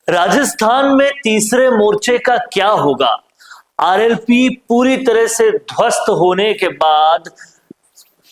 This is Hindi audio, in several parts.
राजस्थान में तीसरे मोर्चे का क्या होगा? आरएलपी पूरी तरह से ध्वस्त होने के बाद,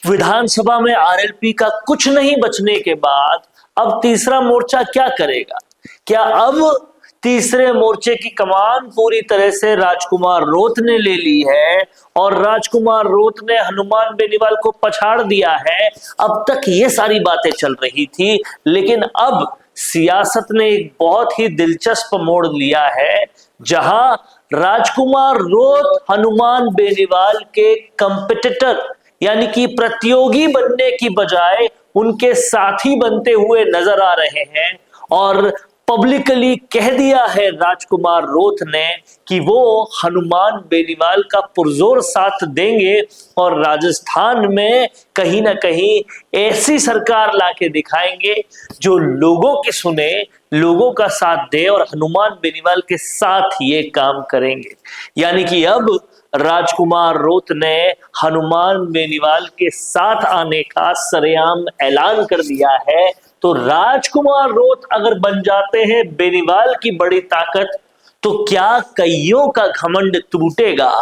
विधानसभा में आरएलपी का कुछ नहीं बचने के बाद अब तीसरा मोर्चा क्या करेगा? क्या अब तीसरे मोर्चे की कमान पूरी तरह से राजकुमार रोत ने ले ली है और राजकुमार रोत ने हनुमान बेनीवाल को पछाड़ दिया है? अब तक ये सारी बातें चल रही थी, लेकिन अब सियासत ने एक बहुत ही दिलचस्प मोड़ लिया है, जहां राजकुमार रोत हनुमान बेनीवाल के कंपिटिटर यानी कि प्रतियोगी बनने की बजाय उनके साथी बनते हुए नजर आ रहे हैं। और पब्लिकली कह दिया है राजकुमार रोत ने कि वो हनुमान बेनीवाल का पुरजोर साथ देंगे और राजस्थान में कहीं ना कहीं ऐसी सरकार लाके दिखाएंगे जो लोगों की सुने, लोगों का साथ दे और हनुमान बेनीवाल के साथ ये काम करेंगे। यानी कि अब राजकुमार रोत ने हनुमान बेनीवाल के साथ आने का सरेआम ऐलान कर दिया है। तो राजकुमार रोत अगर बन जाते हैं बेनीवाल की बड़ी ताकत, तो क्या कईयों का घमंड टूटेगा?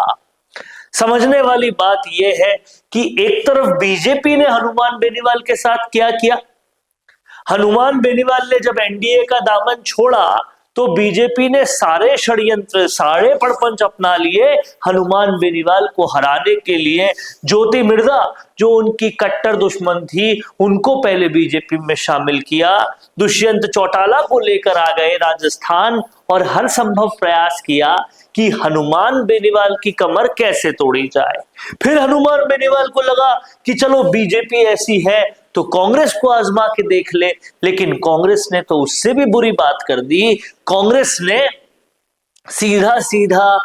समझने वाली बात यह है कि एक तरफ बीजेपी ने हनुमान बेनीवाल के साथ क्या किया। हनुमान बेनीवाल ने जब एनडीए का दामन छोड़ा तो बीजेपी ने सारे षड्यंत्र, सारे पड़पंच अपना लिए हनुमान बेनीवाल को हराने के लिए। ज्योति मिर्जा जो उनकी कट्टर दुश्मन थी, उनको पहले बीजेपी में शामिल किया। दुष्यंत चौटाला को लेकर आ गए राजस्थान और हर संभव प्रयास किया कि हनुमान बेनीवाल की कमर कैसे तोड़ी जाए। फिर हनुमान बेनीवाल को लगा कि चलो बीजेपी ऐसी है तो कांग्रेस को आजमा के देख ले, लेकिन कांग्रेस ने तो उससे भी बुरी बात कर दी। कांग्रेस ने सीधा सीधा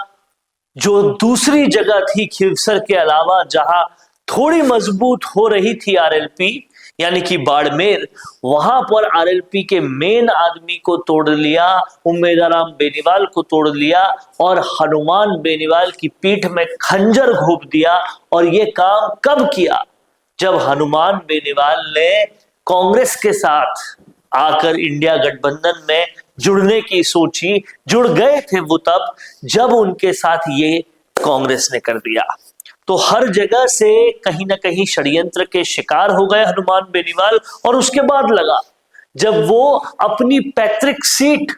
जो दूसरी जगह थी खिवसर के अलावा जहां थोड़ी मजबूत हो रही थी आरएलपी, यानी कि बाड़मेर, वहां पर आरएलपी के मेन आदमी को तोड़ लिया, उम्मेदाराम बेनीवाल को तोड़ लिया और हनुमान बेनीवाल की पीठ में खंजर घोंप दिया। और ये काम कब किया? जब हनुमान बेनीवाल ने कांग्रेस के साथ आकर इंडिया गठबंधन में जुड़ने की सोची। जुड़ गए थे वो तब जब उनके साथ ये कांग्रेस ने कर दिया। तो हर जगह से कहीं ना कहीं षड्यंत्र के शिकार हो गए हनुमान बेनीवाल। और उसके बाद लगा जब वो अपनी पैतृक सीट,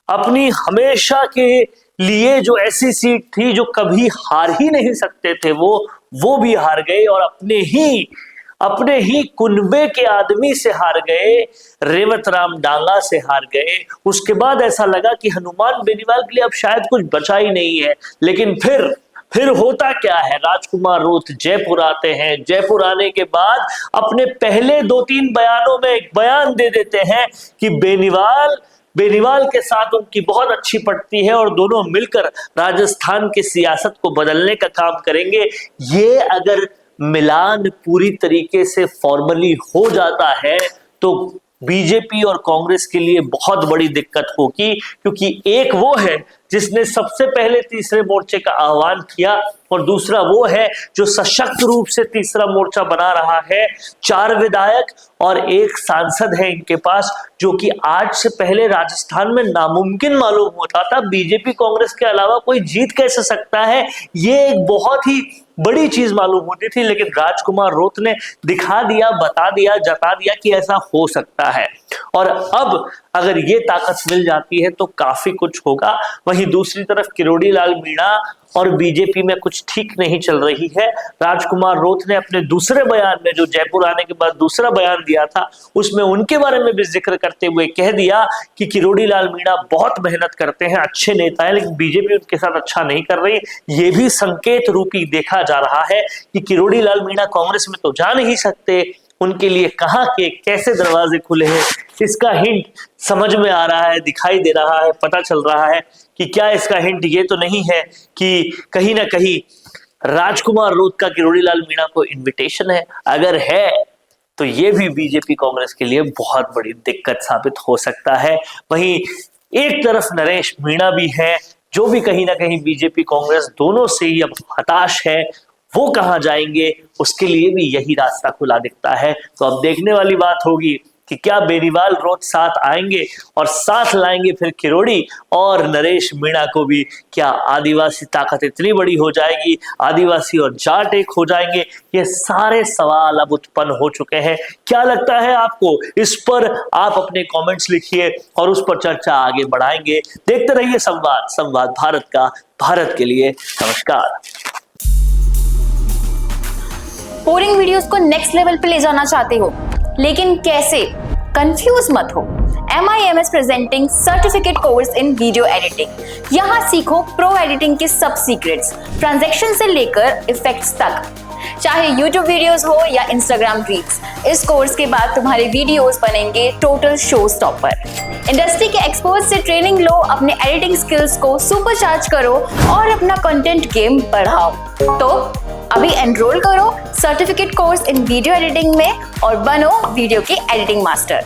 अपनी हमेशा के लिए जो ऐसी सीट थी जो कभी हार ही नहीं सकते थे, वो भी हार गए और अपने ही कुनबे के आदमी से हार गए, रेवत राम डांगा से हार गए। उसके बाद ऐसा लगा कि हनुमान बेनीवाल के लिए अब शायद कुछ बचा ही नहीं है। लेकिन फिर होता क्या है, राजकुमार रोत जयपुर आते हैं। जयपुर आने के बाद अपने पहले 2-3 बयानों में एक बयान दे देते हैं कि बेनीवाल के साथ उनकी बहुत अच्छी पड़ती है और दोनों मिलकर राजस्थान की सियासत को बदलने का काम करेंगे। ये अगर मिलान पूरी तरीके से फॉर्मली हो जाता है तो बीजेपी और कांग्रेस के लिए बहुत बड़ी दिक्कत होगी, क्योंकि एक वो है जिसने सबसे पहले तीसरे मोर्चे का आह्वान किया और दूसरा वो है जो सशक्त रूप से तीसरा मोर्चा बना रहा है। 4 विधायक और 1 सांसद है इनके पास, जो कि आज से पहले राजस्थान में नामुमकिन मालूम होता था। बीजेपी कांग्रेस के अलावा कोई जीत कैसे सकता है, ये एक बहुत ही बड़ी चीज मालूम होती थी। लेकिन राजकुमार रोत ने दिखा दिया, बता दिया, जता दिया कि ऐसा हो सकता है। और अब अगर ये ताकत मिल जाती है तो काफी कुछ होगा। वहीं दूसरी तरफ किरोड़ी लाल मीणा और बीजेपी में कुछ ठीक नहीं चल रही है। राजकुमार रोत ने अपने दूसरे बयान में, जो जयपुर आने के बाद दूसरा बयान दिया था, उसमें उनके बारे में भी जिक्र करते हुए कह दिया कि किरोड़ी लाल मीणा बहुत मेहनत करते हैं, अच्छे नेता हैं, लेकिन बीजेपी उनके साथ अच्छा नहीं कर रही। ये भी संकेत रूपी देखा जा रहा है कि किरोड़ी लाल मीणा कांग्रेस में तो जा नहीं सकते, उनके लिए कहां के कैसे दरवाजे खुले हैं, इसका हिंट समझ में आ रहा है, दिखाई दे रहा है, पता चल रहा है कि क्या इसका हिंट ये तो नहीं है कि कहीं ना कहीं राजकुमार रोत का किरोड़ी लाल मीणा को इनविटेशन है। अगर है तो ये भी बीजेपी कांग्रेस के लिए बहुत बड़ी दिक्कत साबित हो सकता है। वहीं एक तरफ नरेश मीणा भी है, जो भी कहीं ना कहीं बीजेपी कांग्रेस दोनों से ही अब हताश है। वो कहां जाएंगे, उसके लिए भी यही रास्ता खुला दिखता है। तो अब देखने वाली बात होगी कि क्या बेनीवाल रोज साथ आएंगे और साथ लाएंगे फिर किरोड़ी और नरेश मीणा को भी। क्या आदिवासी ताकत इतनी बड़ी हो जाएगी, आदिवासी और जाट एक हो जाएंगे? ये सारे सवाल अब उत्पन्न हो चुके हैं। क्या लगता है आपको? इस पर आप अपने कमेंट्स लिखिए और उस पर चर्चा आगे बढ़ाएंगे। देखते रहिए संवाद, संवाद भारत का, भारत के लिए। नमस्कार। बोरिंग वीडियोस को नेक्स्ट लेवल पे ले जाना चाहते हो, लेकिन कैसे? कंफ्यूज मत हो। MIMS presenting certificate course in video editing. यहाँ सीखो प्रो एडिटिंग के सब सीक्रेट्स, ट्रांजैक्शन से लेकर इफेक्ट्स तक, चाहे YouTube वीडियोस हो या Instagram रील्स। इस कोर्स के बाद तुम्हारे वीडियोस बनेंगे टोटल शो स्टॉपर। इंडस्ट्री के एक्सपर्ट से ट्रेनिंग लो, अपने एडिटिंग स्किल्स को सुपरचार्ज करो और अपना कंटेंट गेम बढ़ाओ। तो अभी एनरोल करो certificate course in video editing में और बनो वीडियो की एडिटिंग मास्टर।